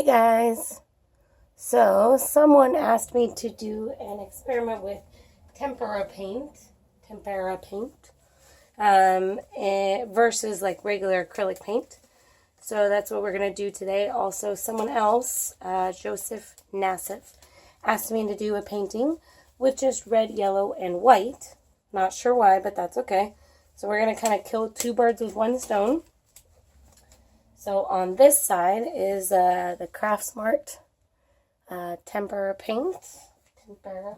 Hey guys, so someone asked me to do an experiment with tempera paint, versus like regular acrylic paint. So that's what we're going to do today. Also, someone else, Joseph Nassif, asked me to do a painting with just red, yellow, and white. Not sure why, but that's okay. So we're going to kind of kill two birds with one stone. So on this side is the Craftsmart Tempera paint. Tempera.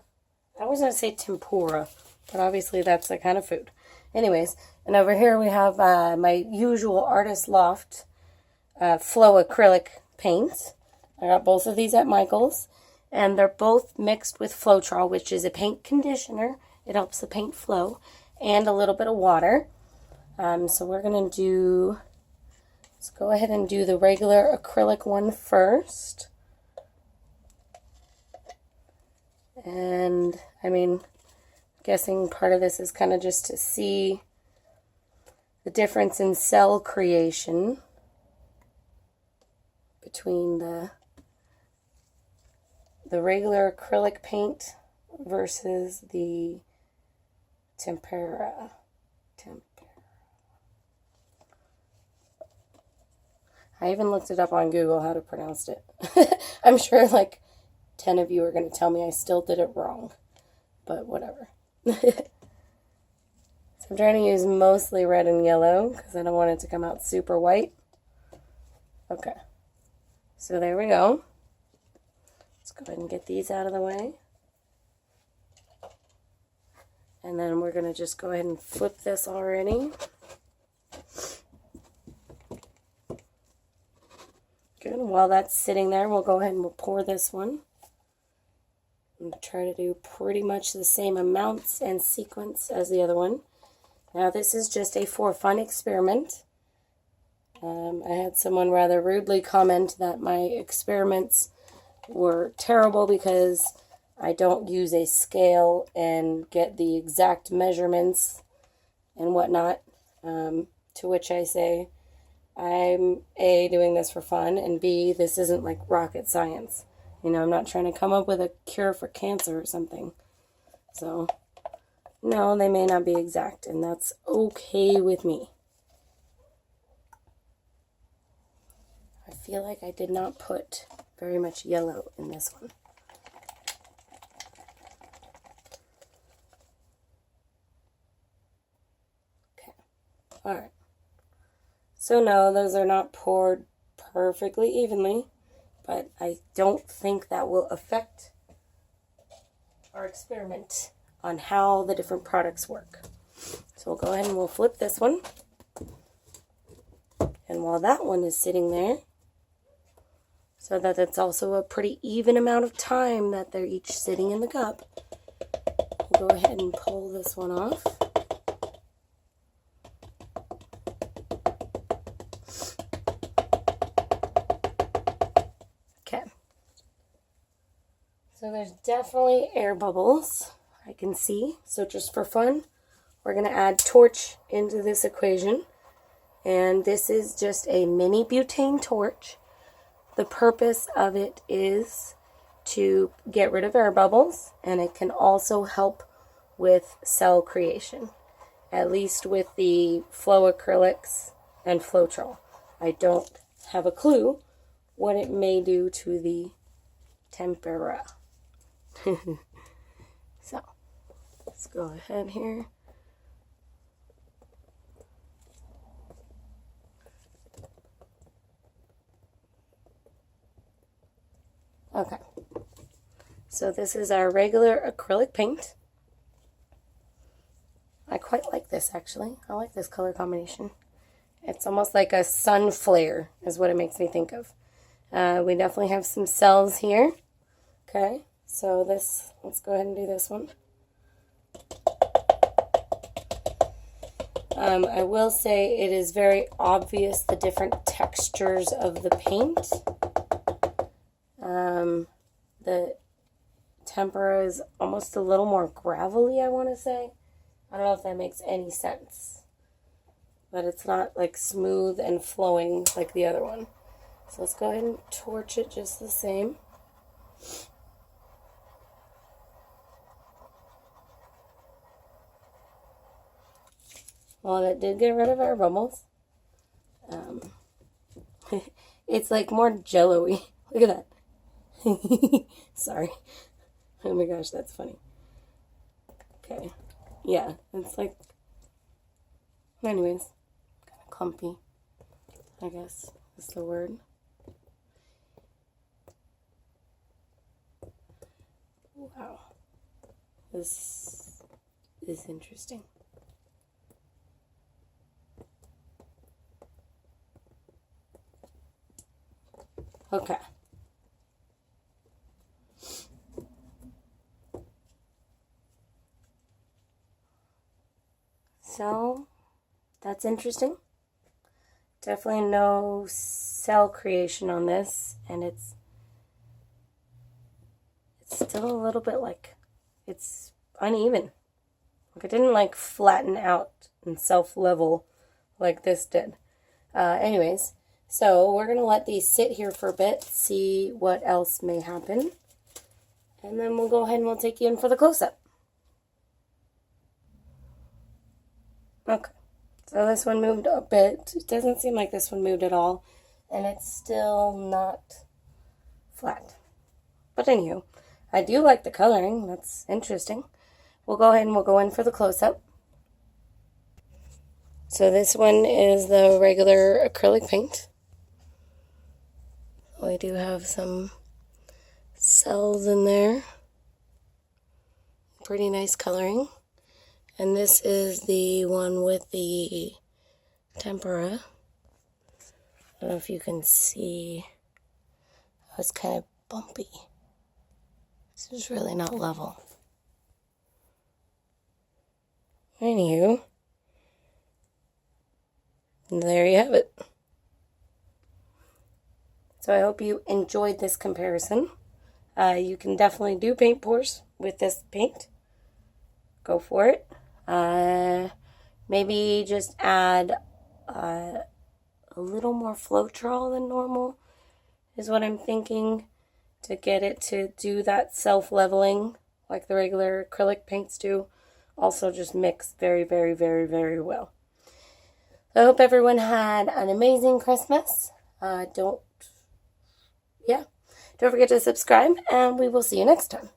I was going to say tempura, but obviously that's the kind of food. Anyways, and over here we have my usual Artist Loft Flow acrylic paints. I got both of these at Michael's, and they're both mixed with floetrol, which is a paint conditioner. It helps the paint flow, and a little bit of water. So we're going to do... Let's go ahead and do the regular acrylic one first. And, I mean, guessing part of this is kind of just to see the difference in cell creation between the regular acrylic paint versus the Tempera. I even looked it up on Google how to pronounce it. I'm sure like 10 of you are going to tell me I still did it wrong, but whatever. So I'm trying to use mostly red and yellow because I don't want it to come out super white. Okay, so there we go. Let's go ahead and get these out of the way. And then we're going to just go ahead and flip this already. Good. While that's sitting there, we'll go ahead and we'll pour this one. And try to do pretty much the same amounts and sequence as the other one. Now this is just a for fun experiment. I had someone rather rudely comment that my experiments were terrible because I don't use a scale and get the exact measurements and whatnot. To which I say, I'm A, doing this for fun, and B, this isn't like rocket science. You know, I'm not trying to come up with a cure for cancer or something. So, no, they may not be exact, and that's okay with me. I feel like I did not put very much yellow in this one. Okay, alright. So no, those are not poured perfectly evenly, but I don't think that will affect our experiment on how the different products work. So we'll go ahead and we'll flip this one. And while that one is sitting there, so that it's also a pretty even amount of time that they're each sitting in the cup, we'll go ahead and pull this one off. So there's definitely air bubbles, I can see. So just for fun, we're going to add torch into this equation. And this is just a mini butane torch. The purpose of it is to get rid of air bubbles, and it can also help with cell creation, at least with the flow acrylics and floetrol. I don't have a clue what it may do to the tempera. So, let's go ahead here. Okay, so this is our regular acrylic paint. I quite like this actually. I like this color combination. It's almost like a sun flare is what it makes me think of. We definitely have some cells here. Okay. So this, let's go ahead and do this one. I will say it is very obvious the different textures of the paint. The tempera is almost a little more gravelly, I want to say. I don't know if that makes any sense. But it's not like smooth and flowing like the other one. So let's go ahead and torch it just the same. Well, that did get rid of our bubbles. It's like more jello-y. Look at that. Sorry. Oh my gosh, that's funny. Okay. Yeah, it's like, anyways, kind of clumpy, I guess is the word. Wow. This is interesting. Okay. So, that's interesting. Definitely no cell creation on this, and it's still a little bit like, it's uneven. Like it didn't like flatten out and self-level like this did. Anyways, so we're going to let these sit here for a bit, see what else may happen. And then we'll go ahead and we'll take you in for the close-up. Okay, so this one moved a bit. It doesn't seem like this one moved at all. And it's still not flat. But anywho, I do like the coloring. That's interesting. We'll go ahead and we'll go in for the close-up. So this one is the regular acrylic paint. We do have some cells in there. Pretty nice coloring. And this is the one with the Tempera. I don't know if you can see. Oh, it's kind of bumpy. This is really not level. Anywho, there you have it. So I hope you enjoyed this comparison. You can definitely do paint pours with this paint. Go for it. Maybe just add a little more floetrol than normal is what I'm thinking, to get it to do that self-leveling like the regular acrylic paints do. Also just mix very, very, very, very well. I hope everyone had an amazing Christmas. Don't forget to subscribe, and we will see you next time.